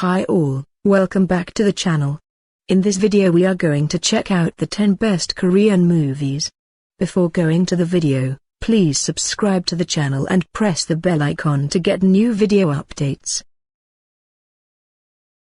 Hi all, welcome back to the channel. In this video we are going to check out the 10 best Korean movies. Before going to the video, please subscribe to the channel and press the bell icon to get new video updates.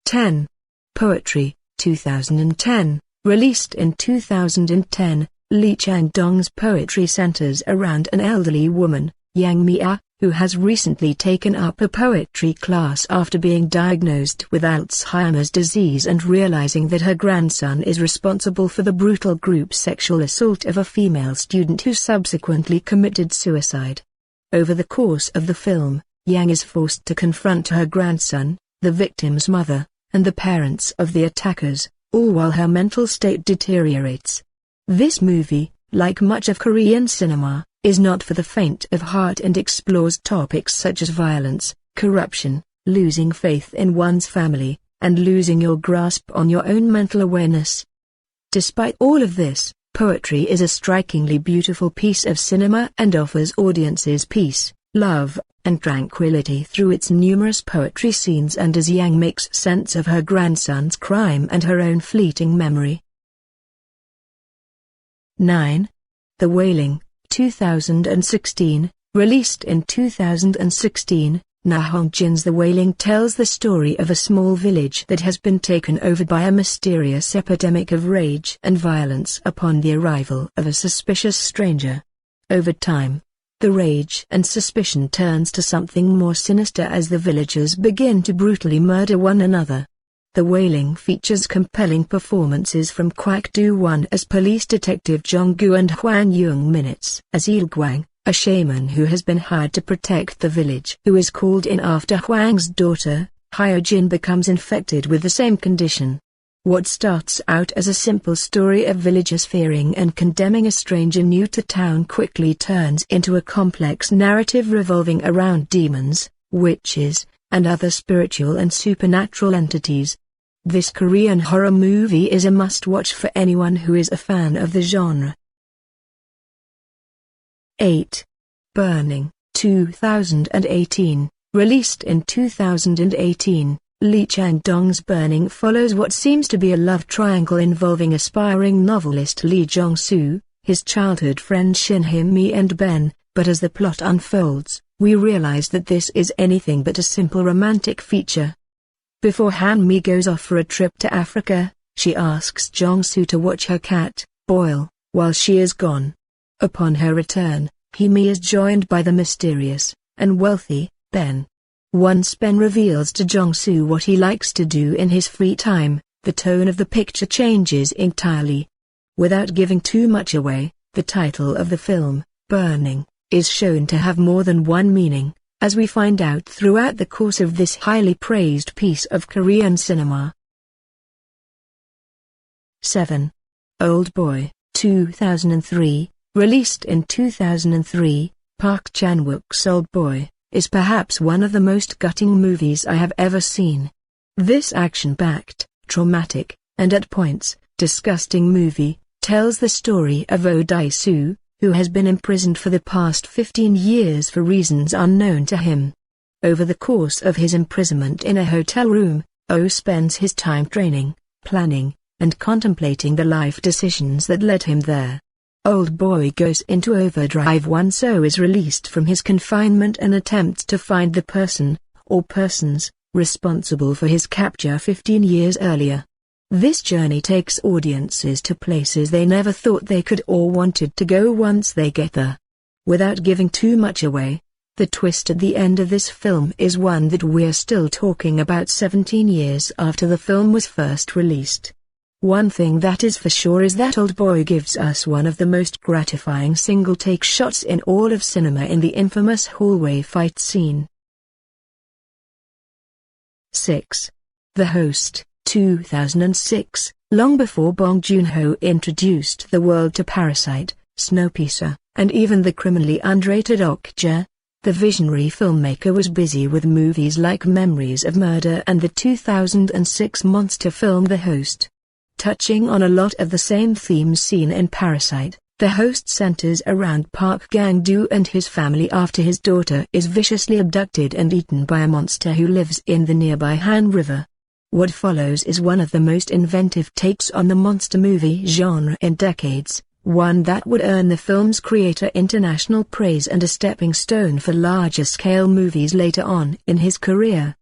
10. Poetry, 2010. Released in 2010, Lee Chang-dong's poetry centers around an elderly woman, Yang Mi-ah, who has recently taken up a poetry class after being diagnosed with Alzheimer's disease and realizing that her grandson is responsible for the brutal group sexual assault of a female student who subsequently committed suicide. Over the course of the film, Yang is forced to confront her grandson, the victim's mother, and the parents of the attackers, all while her mental state deteriorates. This movie, like much of Korean cinema, is not for the faint of heart and explores topics such as violence, corruption, losing faith in one's family, and losing your grasp on your own mental awareness. Despite all of this, Poetry is a strikingly beautiful piece of cinema and offers audiences peace, love, and tranquility through its numerous poetry scenes and as Yang makes sense of her grandson's crime and her own fleeting memory. 9. The Wailing, 2016. Released in 2016, Na Hong-jin's The Wailing tells the story of a small village that has been taken over by a mysterious epidemic of rage and violence upon the arrival of a suspicious stranger. Over time, the rage and suspicion turns to something more sinister as the villagers begin to brutally murder one another. The Wailing features compelling performances from Kwak Do-won as police detective Jong-gu and Hwang Young-min as Il-gwang, a shaman who has been hired to protect the village, who is called in after Hwang's daughter, Hyo-jin, becomes infected with the same condition. What starts out as a simple story of villagers fearing and condemning a stranger new to town quickly turns into a complex narrative revolving around demons, witches, and other spiritual and supernatural entities. This Korean horror movie is a must-watch for anyone who is a fan of the genre. 8. Burning, 2018. Released in 2018, Lee Chang-dong's Burning follows what seems to be a love triangle involving aspiring novelist Lee Jong-soo, his childhood friend Shin Hye-mi and Ben, but as the plot unfolds, we realize that this is anything but a simple romantic feature. Before Han-mi goes off for a trip to Africa, she asks Jong-soo to watch her cat, Boil, while she is gone. Upon her return, Hye-mi is joined by the mysterious and wealthy Ben. Once Ben reveals to Jong-soo what he likes to do in his free time, the tone of the picture changes entirely. Without giving too much away, the title of the film, Burning, is shown to have more than one meaning, as we find out throughout the course of this highly praised piece of Korean cinema. 7. Old Boy, 2003. Released in 2003, Park Chan-wook's Old Boy is perhaps one of the most gutting movies I have ever seen. This action-packed, traumatic, and at points, disgusting movie tells the story of Oh Dae-soo, who has been imprisoned for the past 15 years for reasons unknown to him. Over the course of his imprisonment in a hotel room, Oh spends his time training, planning, and contemplating the life decisions that led him there. Old Boy goes into overdrive once Oh is released from his confinement and attempts to find the person, or persons, responsible for his capture 15 years earlier. This journey takes audiences to places they never thought they could or wanted to go once they get there. Without giving too much away, the twist at the end of this film is one that we're still talking about 17 years after the film was first released. One thing that is for sure is that Old Boy gives us one of the most gratifying single-take shots in all of cinema in the infamous hallway fight scene. 6. The Host, 2006. Long before Bong Joon-ho introduced the world to Parasite, Snowpiercer, and even the criminally underrated Okja, the visionary filmmaker was busy with movies like Memories of Murder and the 2006 monster film The Host. Touching on a lot of the same themes seen in Parasite, The Host centers around Park Gang-do and his family after his daughter is viciously abducted and eaten by a monster who lives in the nearby Han River. What follows is one of the most inventive takes on the monster movie genre in decades, one that would earn the film's creator international praise and a stepping stone for larger-scale movies later on in his career.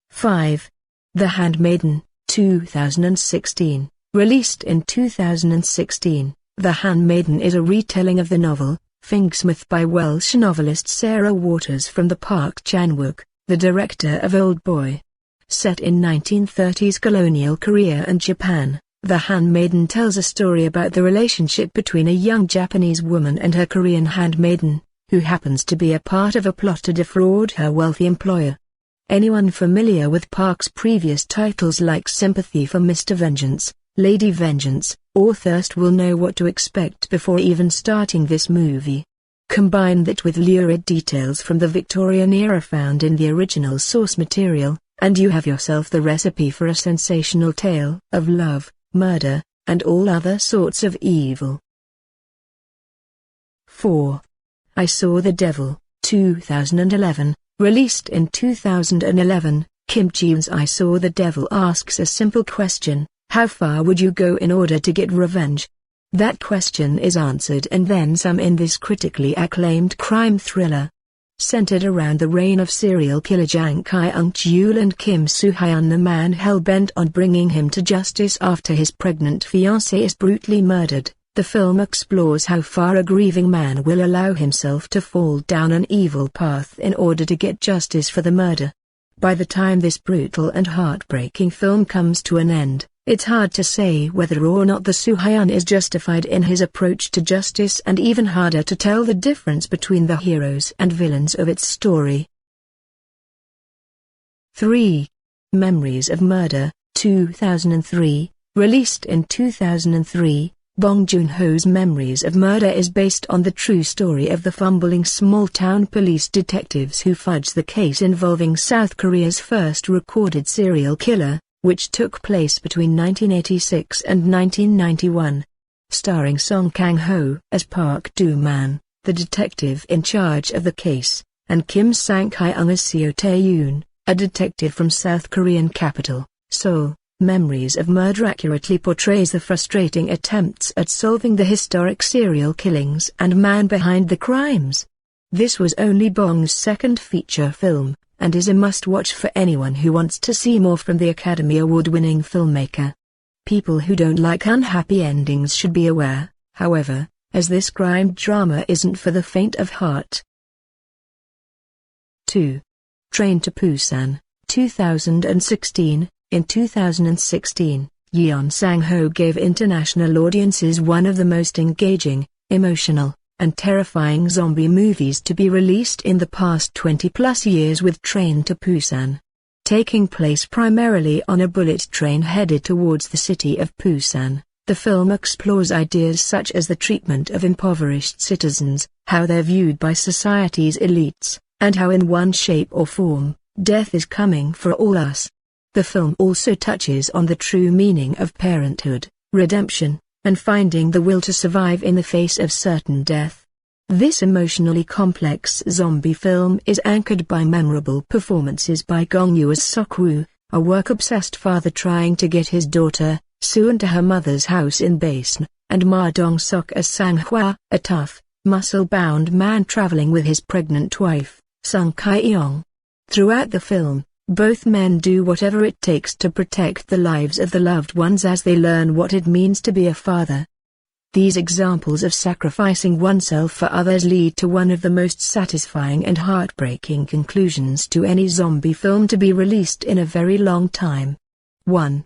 5. The Handmaiden, 2016. Released in 2016, The Handmaiden is a retelling of the novel, Fingersmith by Welsh novelist Sarah Waters from the Park Chan-wook, the director of Old Boy. Set in 1930s colonial Korea and Japan, The Handmaiden tells a story about the relationship between a young Japanese woman and her Korean handmaiden, who happens to be a part of a plot to defraud her wealthy employer. Anyone familiar with Park's previous titles like Sympathy for Mr. Vengeance, Lady Vengeance, or Thirst will know what to expect before even starting this movie. Combine that with lurid details from the Victorian era found in the original source material, and you have yourself the recipe for a sensational tale of love, murder, and all other sorts of evil. 4. I Saw the Devil, 2011. Released in 2011, Kim Ji-woon's I Saw the Devil asks a simple question: how far would you go in order to get revenge? That question is answered and then some in this critically acclaimed crime thriller. Centered around the reign of serial killer Jang Kyung-chul and Kim Soo-hyun, the man hell-bent on bringing him to justice after his pregnant fiancée is brutally murdered, the film explores how far a grieving man will allow himself to fall down an evil path in order to get justice for the murder. By the time this brutal and heartbreaking film comes to an end, it's hard to say whether or not the Soo-hyun is justified in his approach to justice, and even harder to tell the difference between the heroes and villains of its story. 3. Memories of Murder, 2003. Released in 2003, Bong Joon-ho's Memories of Murder is based on the true story of the fumbling small-town police detectives who fudge the case involving South Korea's first recorded serial killer, which took place between 1986 and 1991. Starring Song Kang-ho as Park Do-man, the detective in charge of the case, and Kim Sang-hyun as Seo Tae-yoon, a detective from South Korean capital, Seoul. Memories of Murder accurately portrays the frustrating attempts at solving the historic serial killings and man behind the crimes. This was only Bong's second feature film, and is a must-watch for anyone who wants to see more from the Academy Award-winning filmmaker. People who don't like unhappy endings should be aware, however, as this crime drama isn't for the faint of heart. 2. Train to Busan, 2016. In 2016, Yeon Sang-ho gave international audiences one of the most engaging, emotional, and terrifying zombie movies to be released in the past 20-plus years with Train to Busan. Taking place primarily on a bullet train headed towards the city of Busan, the film explores ideas such as the treatment of impoverished citizens, how they're viewed by society's elites, and how in one shape or form, death is coming for all us. The film also touches on the true meaning of parenthood, redemption, and finding the will to survive in the face of certain death. This emotionally complex zombie film is anchored by memorable performances by Gong Yoo as Sok-woo, a work-obsessed father trying to get his daughter, Soo-eun, to her mother's house in Baseon, and Ma Dong-seok as Sang-hwa, a tough, muscle-bound man traveling with his pregnant wife, Sung Ki-young. Throughout the film, both men do whatever it takes to protect the lives of the loved ones as they learn what it means to be a father. These examples of sacrificing oneself for others lead to one of the most satisfying and heartbreaking conclusions to any zombie film to be released in a very long time. 1.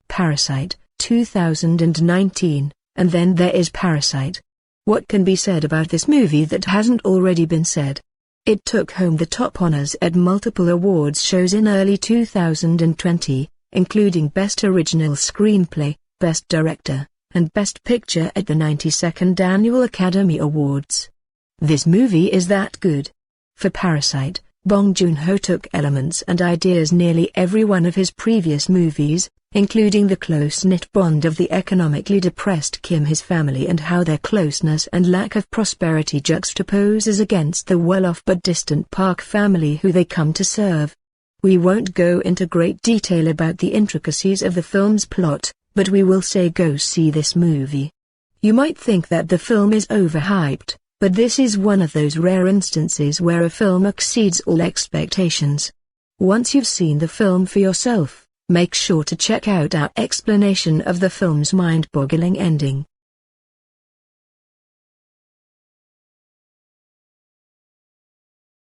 Parasite, 2019, and then there is Parasite. What can be said about this movie that hasn't already been said? It took home the top honors at multiple awards shows in early 2020, including Best Original Screenplay, Best Director, and Best Picture at the 92nd Annual Academy Awards. This movie is that good. For Parasite, Bong Joon-ho took elements and ideas nearly every one of his previous movies, including the close-knit bond of the economically depressed Kim, his family, and how their closeness and lack of prosperity juxtaposes against the well-off but distant Park family who they come to serve. We won't go into great detail about the intricacies of the film's plot, but we will say go see this movie. You might think that the film is overhyped, but this is one of those rare instances where a film exceeds all expectations. Once you've seen the film for yourself, make sure to check out our explanation of the film's mind-boggling ending.